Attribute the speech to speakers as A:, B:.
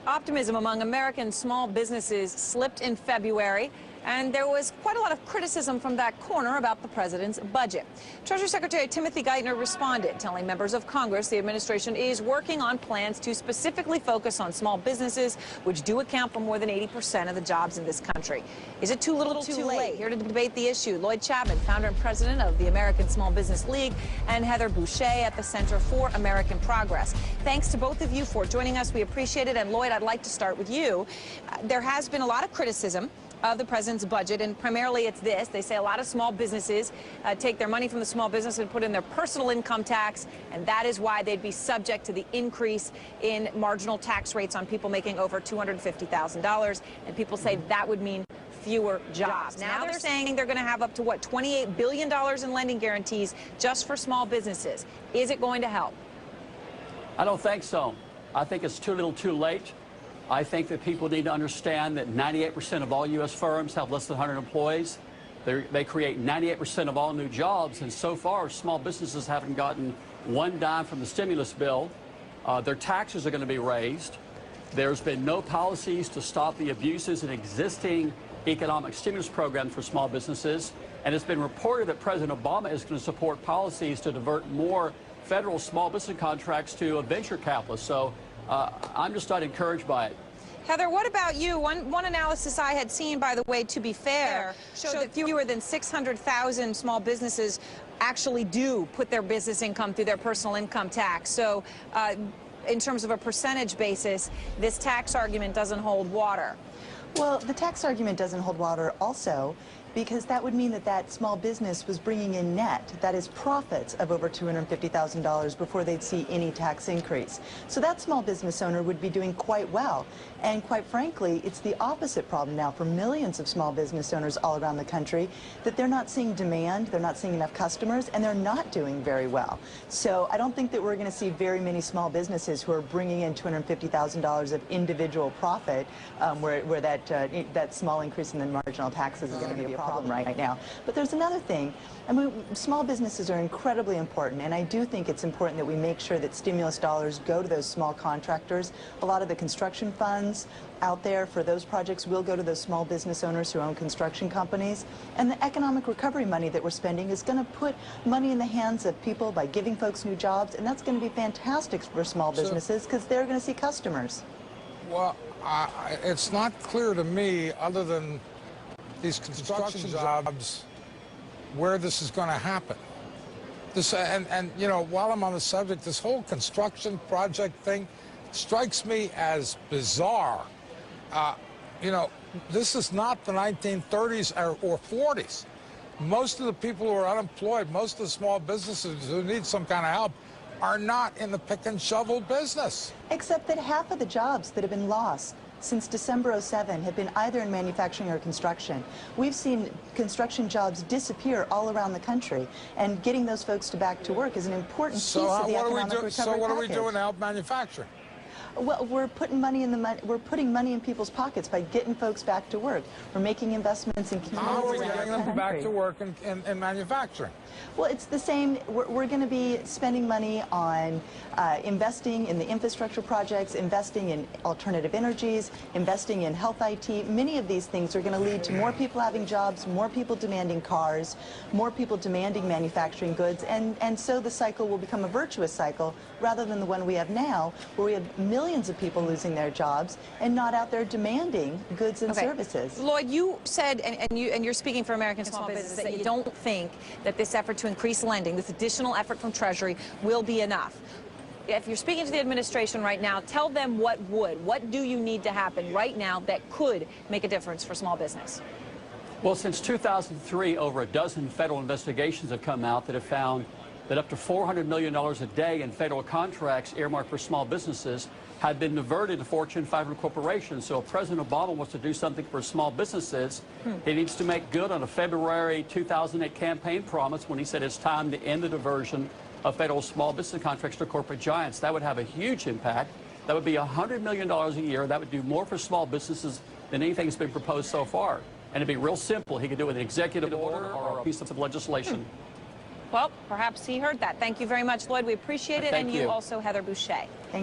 A: Optimism among American small businesses slipped in February, and there was quite a lot of criticism from that corner about the president's budget. Treasury Secretary Timothy Geithner responded, telling members of Congress the administration is working on plans to specifically focus on small businesses, which do account for more than 80% of the jobs in this country. Is it too little too late? Here to debate the issue, Lloyd Chapman, founder and president of the American Small Business League, and Heather Boucher at the Center for American Progress. Thanks to both of you for joining us. We appreciate it. And Lloyd, I'd like to start with you. There has been a lot of criticism of the president's budget, and primarily it's this. They say a lot of small businesses take their money from the small business and put in their personal income tax, and that is why they'd be subject to the increase in marginal tax rates on people making over $250,000. And people say that would mean fewer jobs. Now they're saying they're going to have up to, what, $28 billion in lending guarantees just for small businesses. Is it going to help?
B: I don't think so. I think it's too little too late. I think that people need to understand that 98% of all U.S. firms have less than 100 employees. They create 98% of all new jobs, and so far small businesses haven't gotten one dime from the stimulus bill. Their taxes are going to be raised. There's been no policies to stop the abuses in existing economic stimulus programs for small businesses, and it's been reported that President Obama is going to support policies to divert more federal small business contracts to venture capitalists. So I'm just not encouraged by it.
A: Heather, what about you? One analysis I had seen, by the way, to be fair, showed that fewer than 600,000 small businesses actually do put their business income through their personal income tax. So in terms of a percentage basis, this tax argument doesn't hold water.
C: Well, the tax argument doesn't hold water also because that would mean that that small business was bringing in net, that is profits of over $250,000 before they'd see any tax increase. So that small business owner would be doing quite well. And quite frankly, it's the opposite problem now for millions of small business owners all around the country, that they're not seeing demand, they're not seeing enough customers, and they're not doing very well. So I don't think that we're going to see very many small businesses who are bringing in $250,000 of individual profit, where that small increase in the marginal taxes is going to be a problem right now. But there's another thing. I mean, small businesses are incredibly important, and I do think it's important that we make sure that stimulus dollars go to those small contractors. A lot of the construction funds out there for those projects will go to those small business owners who own construction companies. And the economic recovery money that we're spending is going to put money in the hands of people by giving folks new jobs, and that's going to be fantastic for small businesses because they're going to see customers.
D: Well, it's not clear to me, other than these construction jobs, where this is going to happen. And you know, while I'm on the subject, this whole construction project thing strikes me as bizarre. You know, this is not the 1930s or 40s. Most of the people who are unemployed, most of the small businesses who need some kind of help are not in the pick and shovel business.
C: Except that half of the jobs that have been lost since December '07 have been either in manufacturing or construction. We've seen construction jobs disappear all around the country, and getting those folks back to work is an important piece of the economic recovery
D: So what are we
C: package.
D: doing to help manufacturing?
C: Well, we're putting money in people's pockets by getting folks back to work. We're making investments in communities.
D: How are we getting them back to work in manufacturing?
C: Well, it's the same. We're going to be spending money on investing in the infrastructure projects, investing in alternative energies, investing in health IT. Many of these things are going to lead to more people having jobs, more people demanding cars, more people demanding manufacturing goods, and so the cycle will become a virtuous cycle rather than the one we have now, where we have millions of people losing their jobs and not out there demanding goods and services.
A: Lloyd, you said, and you're speaking for American small businesses, that you don't think that this effort to increase lending, this additional effort from Treasury, will be enough. If you're speaking to the administration right now, tell them what would. What do you need to happen right now that could make a difference for small business?
B: Well, since 2003, over a dozen federal investigations have come out that have found that up to $400 million a day in federal contracts earmarked for small businesses had been diverted to Fortune 500 corporations. So if President Obama wants to do something for small businesses, he needs to make good on a February 2008 campaign promise when he said it's time to end the diversion of federal small business contracts to corporate giants. That would have a huge impact. That would be $100 million a year. That would do more for small businesses than anything that's been proposed so far. And it'd be real simple. He could do it with an executive order or a piece of legislation.
A: Well, perhaps he heard that. Thank you very much, Lloyd. We appreciate it.
B: Thank
A: and you also, Heather Boucher.